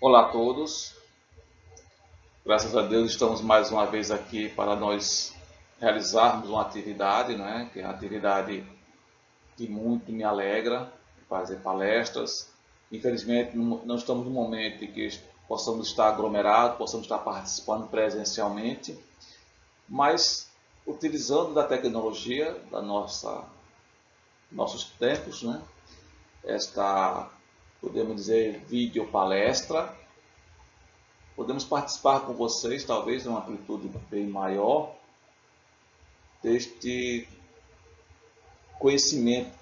Olá a todos, graças a Deus estamos mais uma vez aqui para nós realizarmos uma atividade, né? Que é uma atividade que muito me alegra, fazer palestras. Infelizmente não estamos no momento em que possamos estar aglomerados, possamos estar participando presencialmente, mas utilizando da tecnologia nossos tempos, né? Esta, podemos dizer, videopalestra. Podemos participar com vocês, talvez em uma amplitude bem maior, deste conhecimento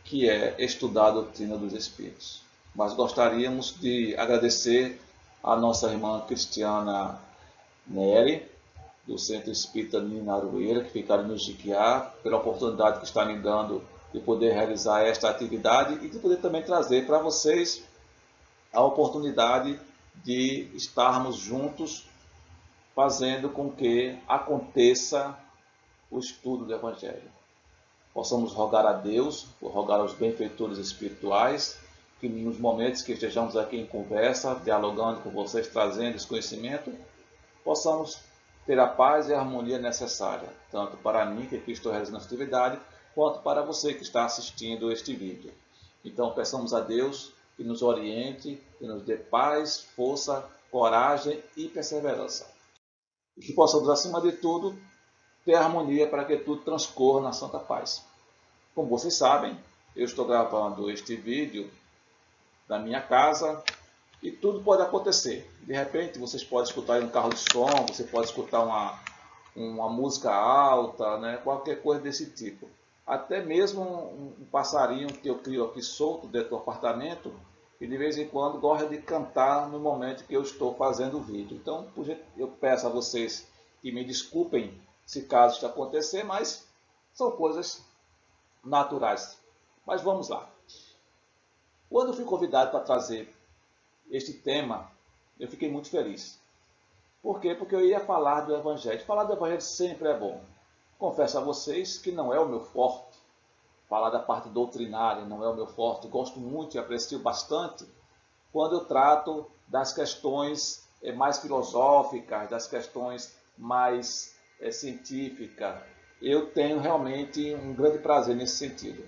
que é estudar a doutrina dos Espíritos. Mas gostaríamos de agradecer a nossa irmã Cristiana Neri, do Centro Espírita Ninarueira, que ficaram nos guiar, pela oportunidade que está me dando de poder realizar esta atividade e de poder também trazer para vocês a oportunidade de estarmos juntos fazendo com que aconteça o estudo do Evangelho. Possamos rogar a Deus, rogar aos benfeitores espirituais, que nos momentos que estejamos aqui em conversa, dialogando com vocês, trazendo esse conhecimento, possamos ter a paz e a harmonia necessária, tanto para mim, que aqui estou realizando a atividade, quanto para você que está assistindo este vídeo. Então, peçamos a Deus que nos oriente, que nos dê paz, força, coragem e perseverança. E que possamos, acima de tudo, ter harmonia para que tudo transcorra na santa paz. Como vocês sabem, eu estou gravando este vídeo da minha casa e tudo pode acontecer. De repente, vocês podem escutar um carro de som, você pode escutar uma música alta, né? Qualquer coisa desse tipo. Até mesmo um passarinho que eu crio aqui solto dentro do apartamento e de vez em quando gosta de cantar no momento que eu estou fazendo o vídeo. Então, eu peço a vocês que me desculpem se caso isso acontecer, mas são coisas naturais. Mas vamos lá. Quando eu fui convidado para trazer este tema, eu fiquei muito feliz. Por quê? Porque eu ia falar do Evangelho. Falar do Evangelho sempre é bom. Confesso a vocês que não é o meu forte. Falar da parte doutrinária não é o meu forte. Gosto muito e aprecio bastante quando eu trato das questões mais filosóficas, das questões mais científicas. Eu tenho realmente um grande prazer nesse sentido.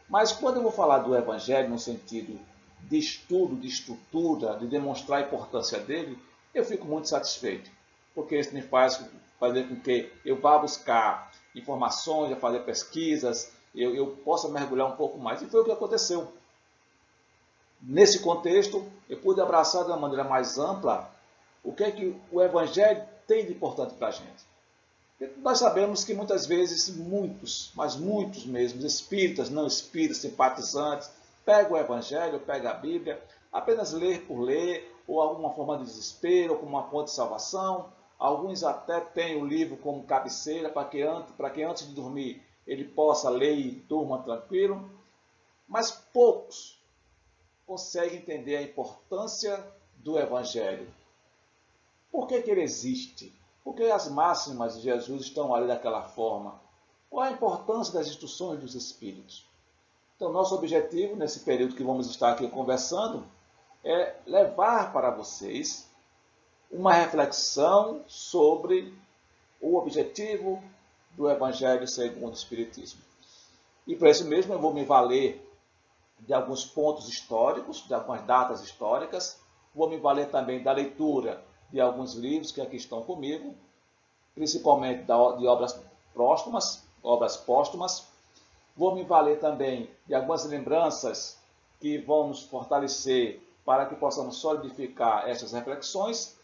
Mas quando eu vou falar do Evangelho no sentido de estudo, de estrutura, de demonstrar a importância dele, eu fico muito satisfeito, porque isso me faz fazer com que eu vá buscar informações, a fazer pesquisas, eu possa mergulhar um pouco mais. E foi o que aconteceu. Nesse contexto, eu pude abraçar de uma maneira mais ampla o que é que o Evangelho tem de importante para a gente. Nós sabemos que muitas vezes muitos, mas muitos mesmo, espíritas, não espíritas, simpatizantes, pegam o Evangelho, pegam a Bíblia, apenas ler por ler, ou alguma forma de desespero, ou como uma fonte de salvação. Alguns até têm o livro como cabeceira para que antes de dormir ele possa ler e durma tranquilo. Mas poucos conseguem entender a importância do Evangelho. Por que ele existe? Por que as máximas de Jesus estão ali daquela forma? Qual a importância das instruções dos Espíritos? Então, nosso objetivo, nesse período que vamos estar aqui conversando, é levar para vocês uma reflexão sobre o objetivo do Evangelho segundo o Espiritismo. E para isso mesmo eu vou me valer de alguns pontos históricos, de algumas datas históricas, vou me valer também da leitura de alguns livros que aqui estão comigo, principalmente de obras póstumas. Vou me valer também de algumas lembranças que vão nos fortalecer para que possamos solidificar essas reflexões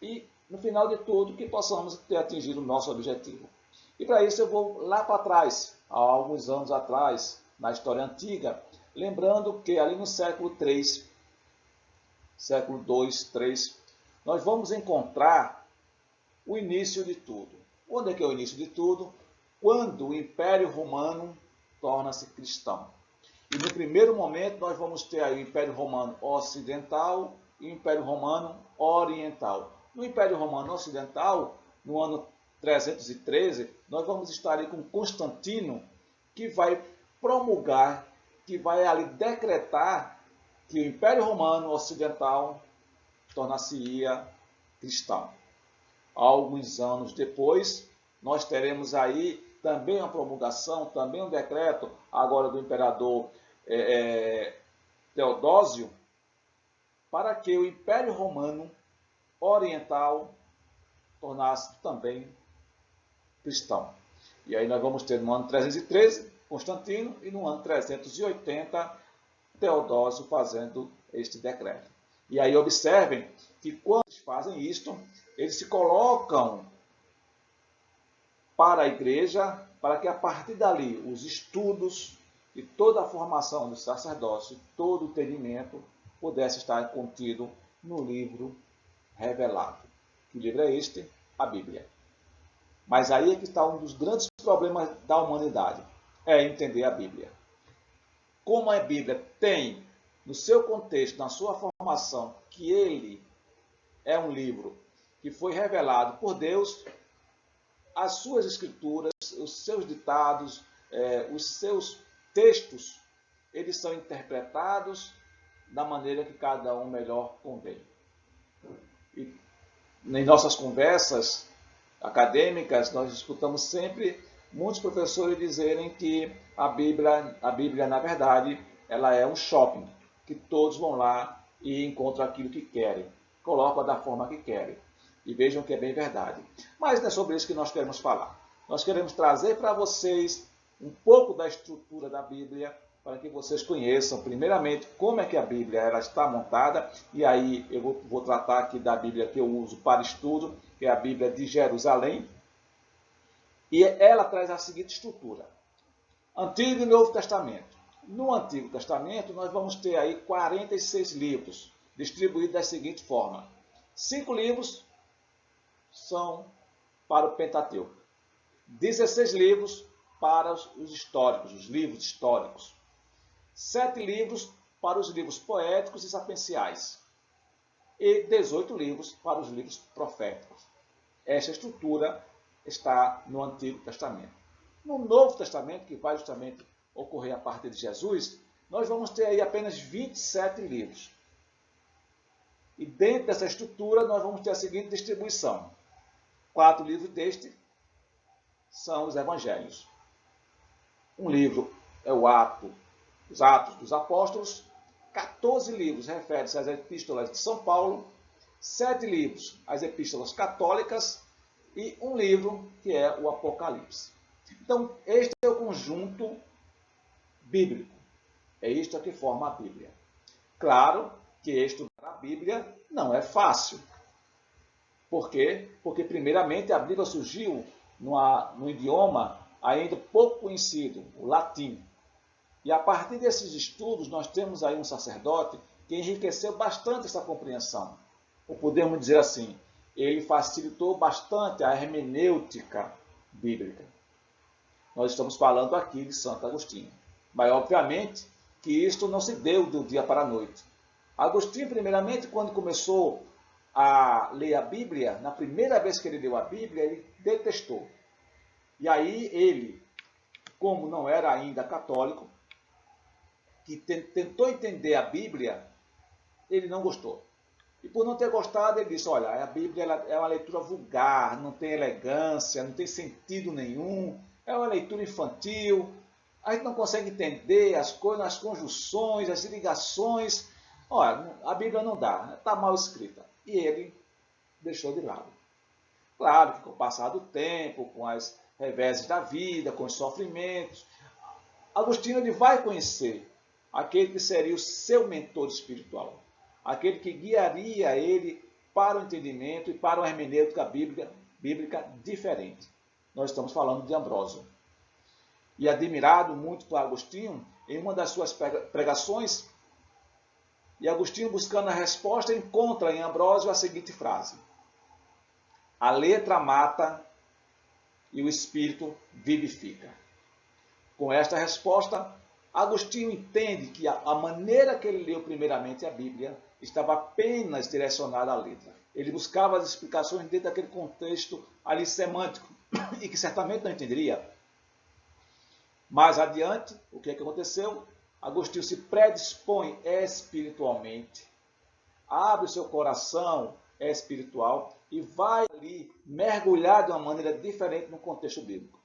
e, no final de tudo, que possamos ter atingido o nosso objetivo. E para isso eu vou lá para trás, há alguns anos atrás, na história antiga, lembrando que ali no século III, século II, III, nós vamos encontrar o início de tudo. Onde é que é o início de tudo? Quando o Império Romano torna-se cristão. E no primeiro momento nós vamos ter aí o Império Romano Ocidental e o Império Romano Oriental. No Império Romano Ocidental, no ano 313, nós vamos estar aí com Constantino, que vai promulgar, que vai ali decretar que o Império Romano Ocidental tornar-se-ia cristão. Alguns anos depois, nós teremos aí também uma promulgação, também um decreto, agora do imperador Teodósio, para que o Império Romano Oriental tornasse também cristão. E aí nós vamos ter no ano 313 Constantino e no ano 380 Teodósio fazendo este decreto. E aí observem que quando eles fazem isto, eles se colocam para a igreja, para que a partir dali os estudos e toda a formação do sacerdócio, todo o entendimento pudesse estar contido no livro revelado. Que livro é este? A Bíblia. Mas aí é que está um dos grandes problemas da humanidade, é entender a Bíblia. Como a Bíblia tem, no seu contexto, na sua formação, que ele é um livro que foi revelado por Deus, as suas escrituras, os seus ditados, os seus textos, eles são interpretados da maneira que cada um melhor convém. E em nossas conversas acadêmicas, nós escutamos sempre muitos professores dizerem que a Bíblia, na verdade, ela é um shopping, que todos vão lá e encontram aquilo que querem, colocam da forma que querem. E vejam que é bem verdade. Mas não é sobre isso que nós queremos falar. Nós queremos trazer para vocês um pouco da estrutura da Bíblia, para que vocês conheçam, primeiramente, como é que a Bíblia ela está montada. E aí eu vou tratar aqui da Bíblia que eu uso para estudo, que é a Bíblia de Jerusalém. E ela traz a seguinte estrutura: Antigo e Novo Testamento. No Antigo Testamento, nós vamos ter aí 46 livros, distribuídos da seguinte forma: 5 livros são para o Pentateuco, 16 livros para os históricos, os livros históricos, 7 livros para os livros poéticos e sapieciais, e 18 livros para os livros proféticos. Esta estrutura está no Antigo Testamento. No Novo Testamento, que vai justamente ocorrer a partir de Jesus, nós vamos ter aí apenas 27 livros. E dentro dessa estrutura nós vamos ter a seguinte distribuição: 4 livros deste são os Evangelhos. Um livro é os Atos dos Apóstolos, 14 livros referem-se às Epístolas de São Paulo, 7 livros às Epístolas Católicas e um livro que é o Apocalipse. Então, este é o conjunto bíblico. É isto que forma a Bíblia. Claro que estudar a Bíblia não é fácil. Por quê? Porque, primeiramente, a Bíblia surgiu no idioma ainda pouco conhecido, o latim. E a partir desses estudos, nós temos aí um sacerdote que enriqueceu bastante essa compreensão. Ou podemos dizer assim, ele facilitou bastante a hermenêutica bíblica. Nós estamos falando aqui de Santo Agostinho. Mas, obviamente, que isto não se deu do dia para a noite. Agostinho, primeiramente, quando começou a ler a Bíblia, na primeira vez que ele leu a Bíblia, ele detestou. E aí ele, como não era ainda católico, que tentou entender a Bíblia, ele não gostou. E por não ter gostado, ele disse: olha, a Bíblia é uma leitura vulgar, não tem elegância, não tem sentido nenhum, é uma leitura infantil, a gente não consegue entender as coisas, as conjunções, as ligações. Olha, a Bíblia não dá, está mal escrita. E ele deixou de lado. Claro que com o passar do tempo, com as reveses da vida, com os sofrimentos, Agostinho ele vai conhecer aquele que seria o seu mentor espiritual, aquele que guiaria ele para o entendimento e para uma hermenêutica bíblica diferente. Nós estamos falando de Ambrósio. E admirado muito por Agostinho, em uma das suas pregações, e Agostinho, buscando a resposta, encontra em Ambrósio a seguinte frase: a letra mata e o espírito vivifica. Com esta resposta, Agostinho entende que a maneira que ele leu primeiramente a Bíblia estava apenas direcionada à letra. Ele buscava as explicações dentro daquele contexto ali semântico, e que certamente não entenderia. Mais adiante, o que é que aconteceu? Agostinho se predispõe espiritualmente abre o seu coração espiritual e vai ali mergulhar de uma maneira diferente no contexto bíblico.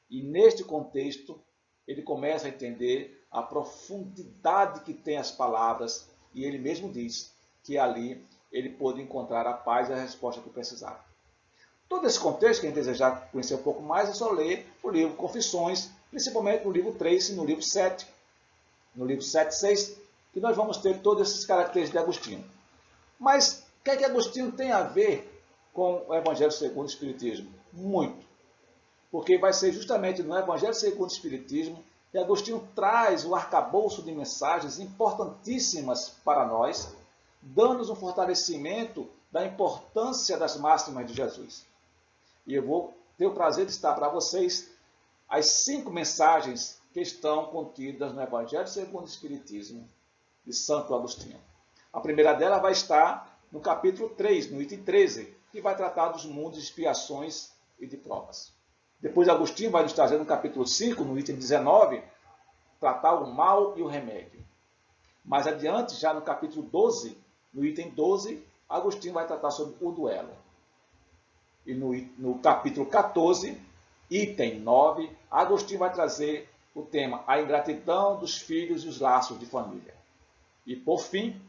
E neste contexto, ele começa a entender a profundidade que tem as palavras, e ele mesmo diz que ali ele pôde encontrar a paz e a resposta que precisava. Todo esse contexto, quem desejar conhecer um pouco mais, é só ler o livro Confissões, principalmente no livro 3 e no livro 7, no livro 7 e 6, que nós vamos ter todas essas características de Agostinho. Mas o que é que Agostinho tem a ver com o Evangelho segundo o Espiritismo? Muito. Porque vai ser justamente no Evangelho segundo o Espiritismo que Agostinho traz o arcabouço de mensagens importantíssimas para nós, dando-nos um fortalecimento da importância das máximas de Jesus. E eu vou ter o prazer de citar para vocês as 5 mensagens que estão contidas no Evangelho segundo o Espiritismo de Santo Agostinho. A primeira dela vai estar no capítulo 3, no item 13, que vai tratar dos mundos de expiações e de provas. Depois Agostinho vai nos trazer no capítulo 5, no item 19, tratar o mal e o remédio. Mais adiante, já no capítulo 12, no item 12, Agostinho vai tratar sobre o duelo. E no capítulo 14, item 9, Agostinho vai trazer o tema a ingratidão dos filhos e os laços de família. E por fim,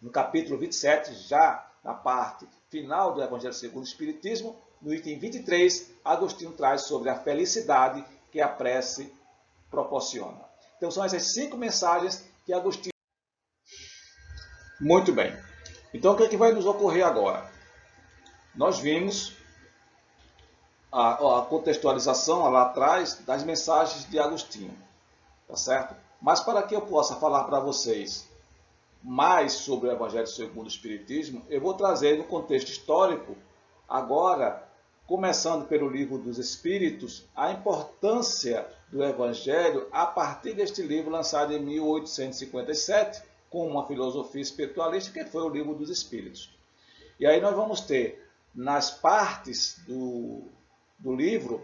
no capítulo 27, já na parte final do Evangelho segundo o Espiritismo, no item 23, Agostinho traz sobre a felicidade que a prece proporciona. Então são essas 5 mensagens que Agostinho... Muito bem. Então o que é que vai nos ocorrer agora? Nós vimos a contextualização lá atrás das mensagens de Agostinho, tá certo? Mas para que eu possa falar para vocês mais sobre o Evangelho segundo o Espiritismo, eu vou trazer no contexto histórico, agora, começando pelo Livro dos Espíritos, a importância do Evangelho a partir deste livro lançado em 1857, com uma filosofia espiritualista, que foi o Livro dos Espíritos. E aí nós vamos ter, nas partes do livro,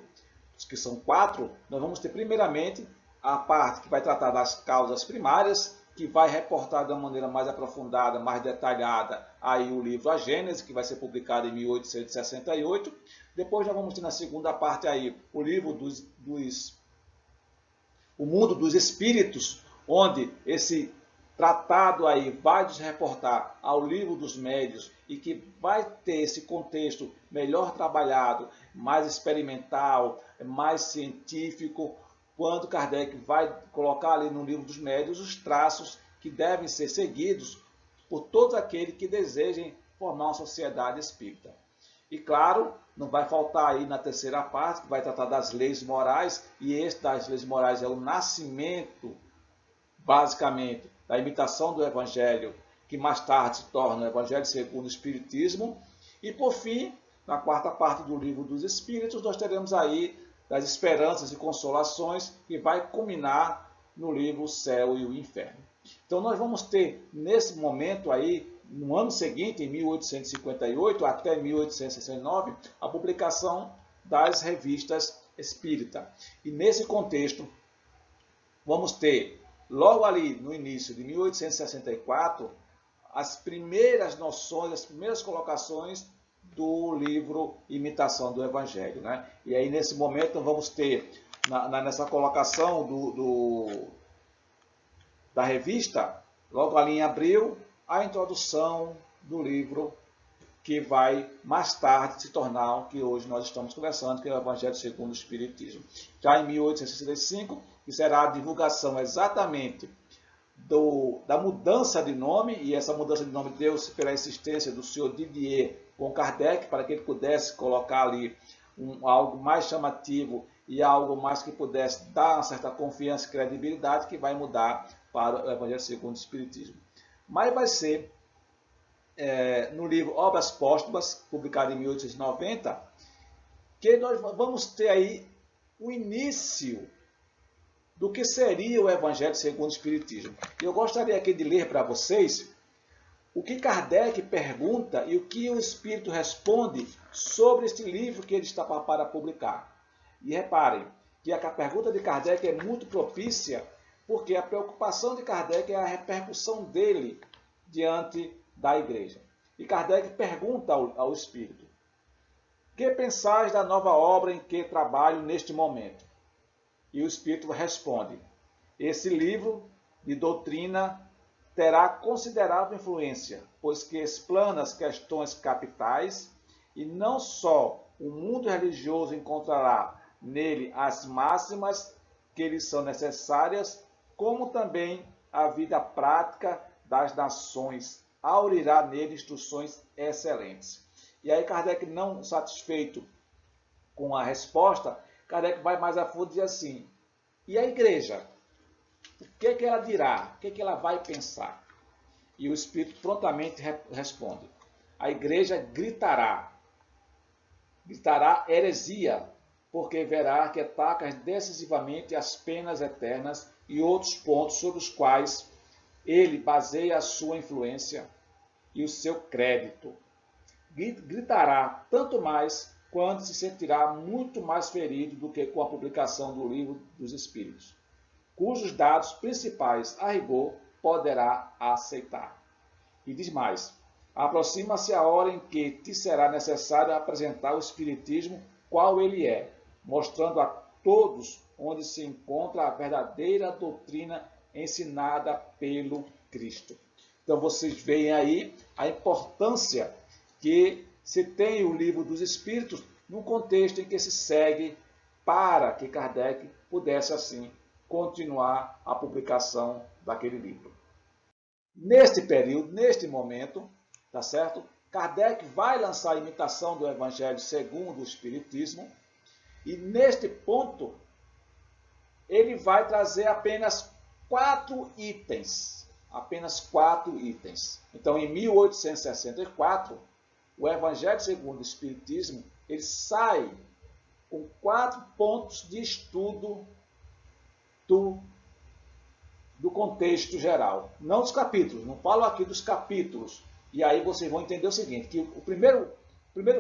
que são 4, nós vamos ter primeiramente a parte que vai tratar das causas primárias, que vai reportar de uma maneira mais aprofundada, mais detalhada, aí o livro A Gênese, que vai ser publicado em 1868. Depois nós vamos ter na segunda parte aí o livro O Mundo dos Espíritos, onde esse tratado aí vai nos reportar ao livro dos médios e que vai ter esse contexto melhor trabalhado, mais experimental, mais científico, quando Kardec vai colocar ali no livro dos médios os traços que devem ser seguidos por todos aqueles que desejem formar uma sociedade espírita. E claro, não vai faltar aí na terceira parte, que vai tratar das leis morais, e esse das leis morais é o nascimento, basicamente, da imitação do Evangelho, que mais tarde se torna o Evangelho segundo o Espiritismo. E por fim, na quarta parte do Livro dos Espíritos, nós teremos aí das esperanças e consolações, que vai culminar no livro O Céu e o Inferno. Então nós vamos ter, nesse momento aí, no ano seguinte, em 1858 até 1869, a publicação das revistas espírita. E nesse contexto, vamos ter, logo ali no início de 1864, as primeiras noções, as primeiras colocações do livro Imitação do Evangelho, né? E aí nesse momento vamos ter, nessa colocação da revista, logo ali em abril, a introdução do livro que vai mais tarde se tornar o que hoje nós estamos conversando, que é o Evangelho segundo o Espiritismo. Já em 1865, que será a divulgação exatamente da mudança de nome, e essa mudança de nome deu-se pela insistência do senhor Didier com Kardec, para que ele pudesse colocar ali algo mais chamativo e algo mais que pudesse dar uma certa confiança e credibilidade, que vai mudar para o Evangelho segundo o Espiritismo. Mas vai ser no livro Obras Póstumas, publicado em 1890, que nós vamos ter aí o início do que seria o Evangelho segundo o Espiritismo. E eu gostaria aqui de ler para vocês o que Kardec pergunta e o que o Espírito responde sobre este livro que ele está para publicar. E reparem que a pergunta de Kardec é muito propícia, porque a preocupação de Kardec é a repercussão dele diante da igreja. E Kardec pergunta ao Espírito: que pensais da nova obra em que trabalho neste momento? E o Espírito responde: esse livro de doutrina terá considerável influência, pois que explana as questões capitais, e não só o mundo religioso encontrará nele as máximas que lhes são necessárias, como também a vida prática das nações aurirá nele instruções excelentes. E aí Kardec, não satisfeito com a resposta, Kardec vai mais a fundo e diz assim: e a igreja? O que ela dirá? O que ela vai pensar? E o Espírito prontamente responde: a igreja gritará heresia, porque verá que ataca decisivamente as penas eternas e outros pontos sobre os quais ele baseia a sua influência e o seu crédito. Gritará tanto mais quando se sentirá muito mais ferido do que com a publicação do Livro dos Espíritos, cujos dados principais, a rigor, poderá aceitar. E diz mais: aproxima-se a hora em que te será necessário apresentar o Espiritismo qual ele é, mostrando a todos onde se encontra a verdadeira doutrina ensinada pelo Cristo. Então vocês veem aí a importância que se tem o Livro dos Espíritos no contexto em que se segue para que Kardec pudesse assim continuar a publicação daquele livro. Neste período, neste momento, tá certo? Kardec vai lançar a imitação do Evangelho segundo o Espiritismo, e neste ponto ele vai trazer apenas 4 itens. Apenas 4 itens. Então, em 1864, o Evangelho segundo o Espiritismo, ele sai com 4 pontos de estudo do contexto geral. Não dos capítulos, não falo aqui dos capítulos. E aí vocês vão entender o seguinte, que o primeiro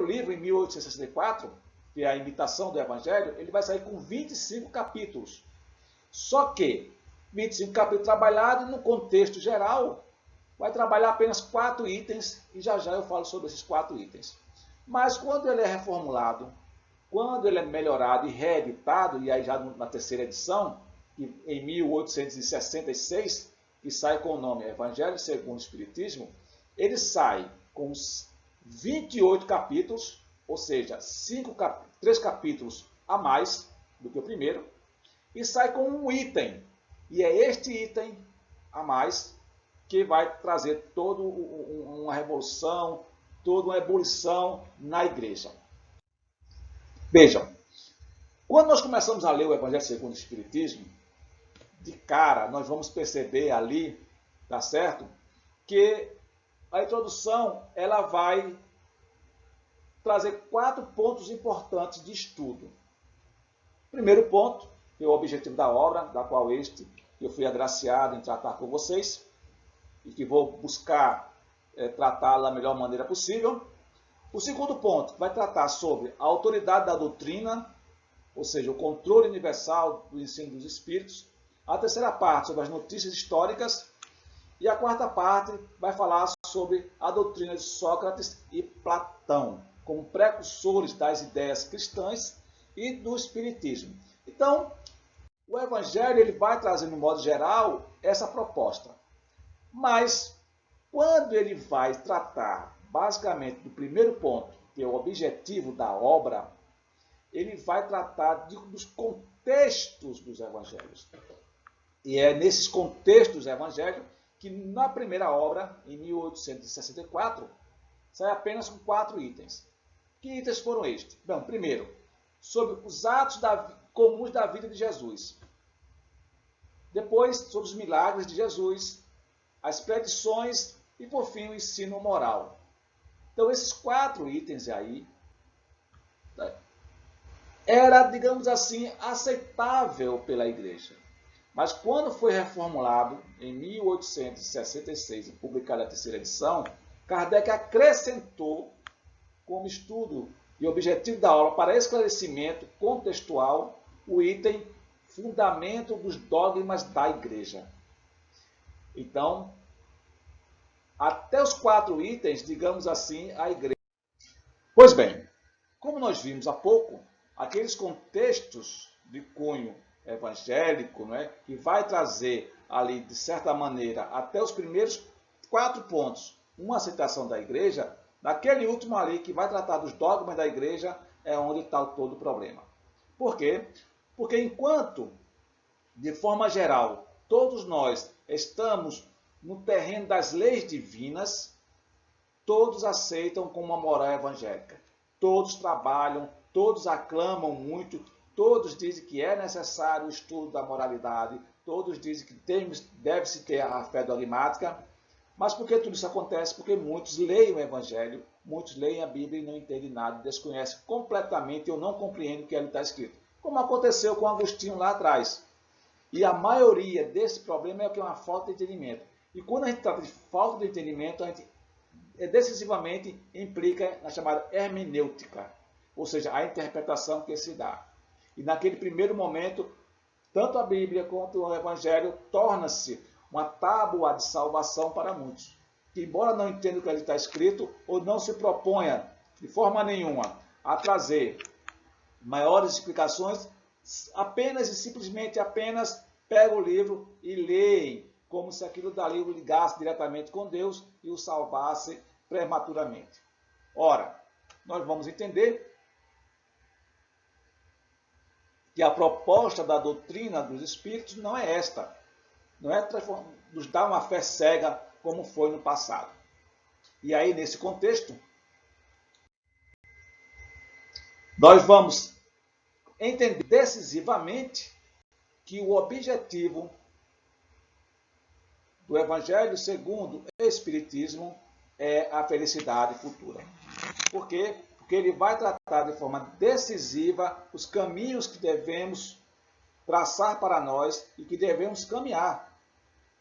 livro, em 1864, que é a imitação do Evangelho, ele vai sair com 25 capítulos. Só que 25 capítulos trabalhados no contexto geral, vai trabalhar apenas 4 itens, e já já eu falo sobre esses 4 itens. Mas quando ele é reformulado, quando ele é melhorado e reeditado, e aí já na terceira edição, em 1866, que sai com o nome Evangelho segundo o Espiritismo, ele sai com 28 capítulos, ou seja, 3 capítulos a mais do que o primeiro, e sai com um item. E é este item a mais que vai trazer toda uma revolução, toda uma ebulição na igreja. Vejam, quando nós começamos a ler o Evangelho segundo o Espiritismo, de cara nós vamos perceber ali, tá certo? Que a introdução ela vai trazer 4 pontos importantes de estudo. Primeiro ponto, que é o objetivo da obra, da qual eu fui agraciado em tratar com vocês, e que vou buscar tratá-la da melhor maneira possível. O segundo ponto vai tratar sobre a autoridade da doutrina, ou seja, o controle universal do ensino dos espíritos. A terceira parte sobre as notícias históricas. E a quarta parte vai falar sobre a doutrina de Sócrates e Platão, como precursores das ideias cristãs e do espiritismo. Então, o Evangelho ele vai trazer, no modo geral, essa proposta. Mas, quando ele vai tratar, basicamente, do primeiro ponto, que é o objetivo da obra, ele vai tratar dos contextos dos evangelhos. E é nesses contextos dos evangelhos que, na primeira obra, em 1864, sai apenas com 4 itens. Que itens foram estes? Bom, primeiro, sobre os atos comuns da vida de Jesus. Depois, sobre os milagres de Jesus, as predições e, por fim, o ensino moral. Então, esses 4 itens aí era, digamos assim, aceitável pela igreja. Mas quando foi reformulado, em 1866, e publicada a terceira edição, Kardec acrescentou, como estudo e objetivo da aula para esclarecimento contextual, o item fundamento dos dogmas da igreja. Então, até os 4 itens, digamos assim, a igreja. Pois bem, como nós vimos há pouco, aqueles contextos de cunho evangélico, não é, que vai trazer ali, de certa maneira, até os primeiros 4 pontos, uma aceitação da igreja, naquele último ali que vai tratar dos dogmas da igreja, é onde está todo o problema. Por quê? Porque enquanto, de forma geral, todos nós estamos no terreno das leis divinas, todos aceitam como uma moral evangélica. Todos trabalham, todos aclamam muito, todos dizem que é necessário o estudo da moralidade, todos dizem que deve-se ter a fé dogmática. Mas por que tudo isso acontece? Porque muitos leem o Evangelho, muitos leem a Bíblia e não entendem nada, desconhecem completamente ou não compreendem o que ali está escrito. Como aconteceu com Agostinho lá atrás. E a maioria desse problema é que é uma falta de entendimento. E quando a gente trata de falta de entendimento, a gente decisivamente implica na chamada hermenêutica, ou seja, a interpretação que se dá. E naquele primeiro momento, tanto a Bíblia quanto o Evangelho torna-se uma tábua de salvação para muitos, que embora não entendam o que ali está escrito, ou não se proponha de forma nenhuma a trazer maiores explicações, apenas e simplesmente pegam o livro e leem, como se aquilo dali o ligasse diretamente com Deus e o salvasse prematuramente. Ora, nós vamos entender que a proposta da doutrina dos Espíritos não é esta. Não é nos dar uma fé cega como foi no passado. E aí, nesse contexto, nós vamos entender decisivamente que o objetivo do Evangelho segundo o Espiritismo é a felicidade futura. Por quê? Porque ele vai tratar de forma decisiva os caminhos que devemos traçar para nós e que devemos caminhar.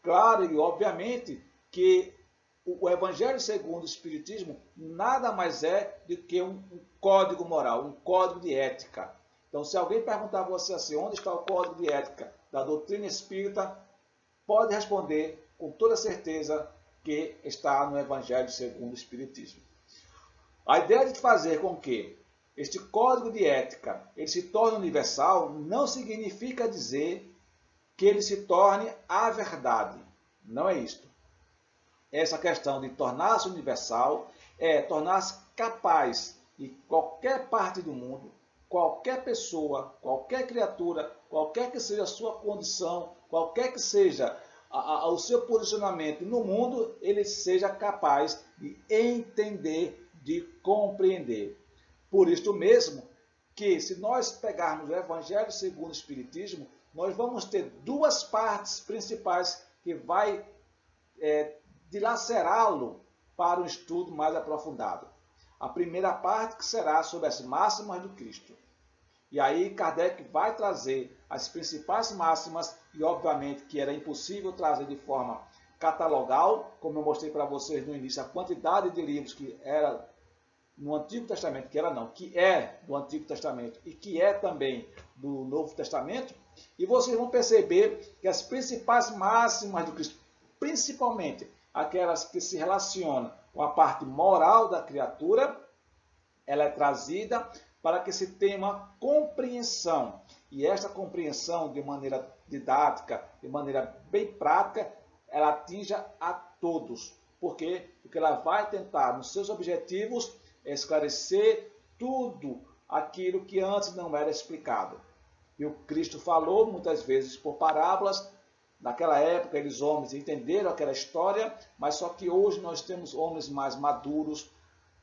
Claro e obviamente que o Evangelho segundo o Espiritismo nada mais é do que um código moral, um código de ética. Então, se alguém perguntar a você assim, onde está o código de ética da doutrina espírita, pode responder com toda certeza que está no Evangelho segundo o Espiritismo. A ideia de fazer com que este código de ética ele se torne universal não significa dizer que ele se torne a verdade. Não é isto. Essa questão de tornar-se universal é tornar-se capaz de qualquer parte do mundo, qualquer pessoa, qualquer criatura, qualquer que seja a sua condição, qualquer que seja o seu posicionamento no mundo, ele seja capaz de entender, de compreender. Por isso mesmo que, se nós pegarmos o Evangelho segundo o Espiritismo, nós vamos ter 2 partes principais que vai dilacerá-lo para um estudo mais aprofundado. A primeira parte que será sobre as máximas do Cristo. E aí Kardec vai trazer as principais máximas e obviamente que era impossível trazer de forma catalogal, como eu mostrei para vocês no início, a quantidade de livros que era no Antigo Testamento, que é do Antigo Testamento e que é também do Novo Testamento, e vocês vão perceber que as principais máximas do Cristo, principalmente aquelas que se relacionam com a parte moral da criatura, ela é trazida para que se tenha uma compreensão. E esta compreensão, de maneira didática, de maneira bem prática, ela atinja a todos. Por quê? Porque ela vai tentar, nos seus objetivos, esclarecer tudo aquilo que antes não era explicado. E o Cristo falou muitas vezes por parábolas. Naquela época, eles homens entenderam aquela história, mas só que hoje nós temos homens mais maduros,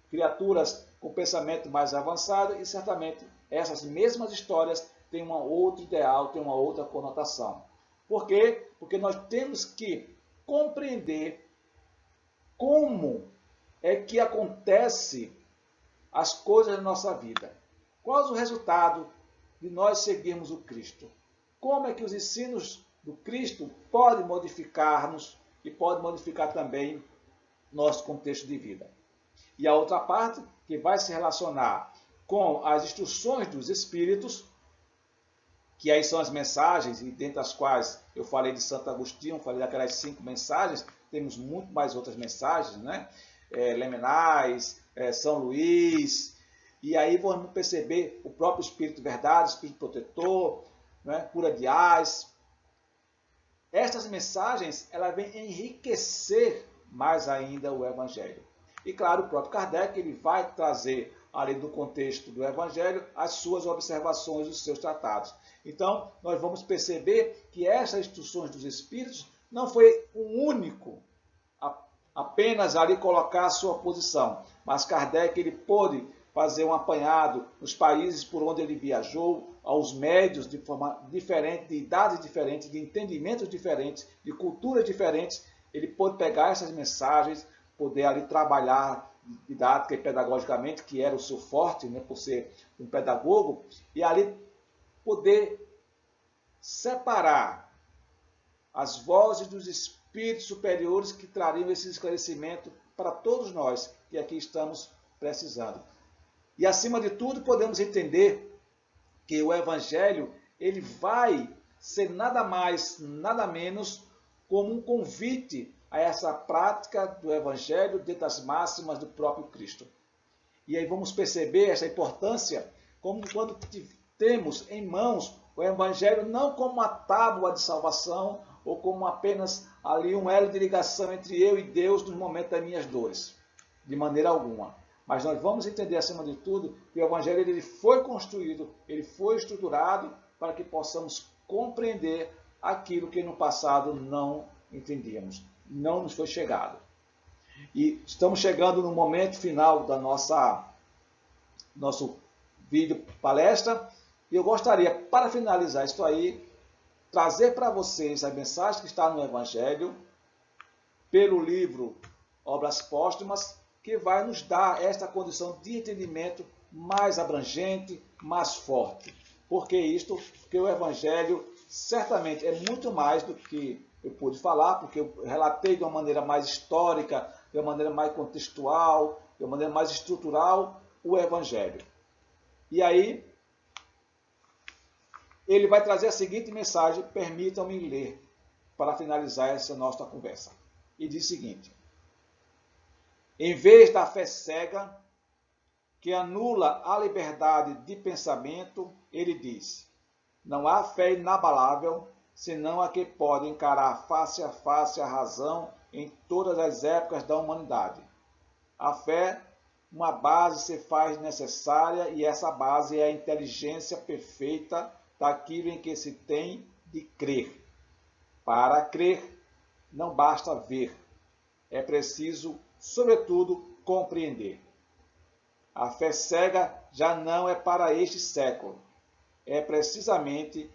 criaturas com pensamento mais avançado, e certamente essas mesmas histórias têm um outro ideal, têm uma outra conotação. Por quê? Porque nós temos que compreender como é que acontece as coisas na nossa vida. Qual é o resultado de nós seguirmos o Cristo? Como é que os ensinos do Cristo podem modificar-nos e podem modificar também nosso contexto de vida? E a outra parte, que vai se relacionar com as instruções dos Espíritos, que aí são as mensagens, e dentre as quais eu falei de Santo Agostinho, falei daquelas 5 mensagens, temos muito mais outras mensagens, né? Lemenais, São Luís, e aí vamos perceber o próprio Espírito Verdade, Espírito Protetor, né? Cura de Ás. Estas mensagens, ela vem enriquecer mais ainda o Evangelho. E claro, o próprio Kardec, ele vai trazer, além do contexto do Evangelho, as suas observações, os seus tratados. Então, nós vamos perceber que essas instruções dos Espíritos não foi o único apenas ali colocar a sua posição, mas Kardec, ele pôde fazer um apanhado nos países por onde ele viajou, aos médios de forma diferente, de idades diferentes, de entendimentos diferentes, de culturas diferentes. Ele pôde pegar essas mensagens, poder ali trabalhar didática e pedagogicamente, que era o seu forte, né, por ser um pedagogo, e ali poder separar as vozes dos espíritos superiores que trariam esse esclarecimento para todos nós que aqui estamos precisando. E, acima de tudo, podemos entender que o Evangelho, ele vai ser nada mais, nada menos como um convite a essa prática do Evangelho dentro das máximas do próprio Cristo. E aí vamos perceber essa importância como quando temos em mãos o Evangelho não como uma tábua de salvação ou como apenas ali um elo de ligação entre eu e Deus nos momentos das minhas dores. De maneira alguma. Mas nós vamos entender, acima de tudo, que o Evangelho ele foi construído, ele foi estruturado para que possamos compreender aquilo que no passado não entendíamos, não nos foi chegado. E estamos chegando no momento final da nosso vídeo palestra, e eu gostaria, para finalizar isso aí, trazer para vocês a mensagem que está no Evangelho, pelo livro Obras Póstumas, que vai nos dar esta condição de entendimento mais abrangente, mais forte. Por que isto? Porque o Evangelho certamente é muito mais do que eu pude falar, porque eu relatei de uma maneira mais histórica, de uma maneira mais contextual, de uma maneira mais estrutural, o Evangelho. E aí, ele vai trazer a seguinte mensagem, permitam-me ler, para finalizar essa nossa conversa. E diz o seguinte: em vez da fé cega, que anula a liberdade de pensamento, ele diz: não há fé inabalável, senão a que pode encarar face a face a razão em todas as épocas da humanidade. A fé, uma base se faz necessária, e essa base é a inteligência perfeita daquilo em que se tem de crer. Para crer, não basta ver, é preciso, sobretudo, compreender. A fé cega já não é para este século. É precisamente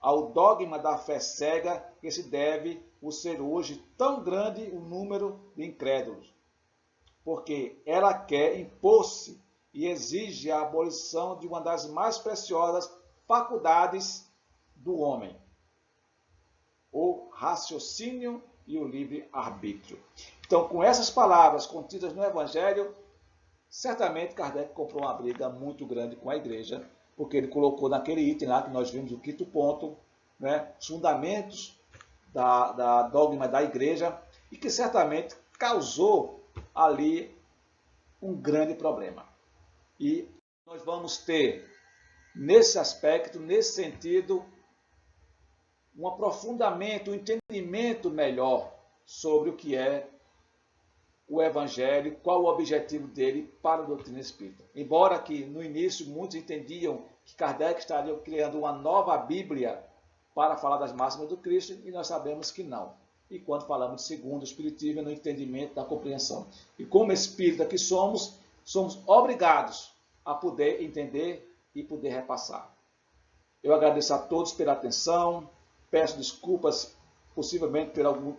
ao dogma da fé cega que se deve o ser hoje tão grande o número de incrédulos, porque ela quer impor-se e exige a abolição de uma das mais preciosas faculdades do homem, o raciocínio e o livre-arbítrio. Então, com essas palavras contidas no Evangelho, certamente Kardec comprou uma briga muito grande com a igreja, porque ele colocou naquele item lá que nós vimos, o quinto ponto, né, os fundamentos da dogma da igreja, e que certamente causou ali um grande problema. E nós vamos ter, nesse aspecto, nesse sentido, um aprofundamento, um entendimento melhor sobre o que é o Evangelho, qual o objetivo dele para a doutrina espírita. Embora que no início muitos entendiam que Kardec estaria criando uma nova Bíblia para falar das máximas do Cristo, e nós sabemos que não. E quando falamos de segundo espiritismo, é no entendimento da compreensão. E como espírita que somos obrigados a poder entender e poder repassar. Eu agradeço a todos pela atenção, peço desculpas possivelmente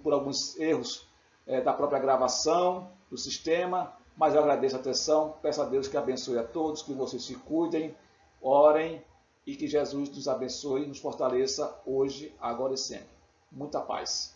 por alguns erros da própria gravação, do sistema, mas eu agradeço a atenção, peço a Deus que abençoe a todos, que vocês se cuidem, orem e que Jesus nos abençoe e nos fortaleça hoje, agora e sempre. Muita paz.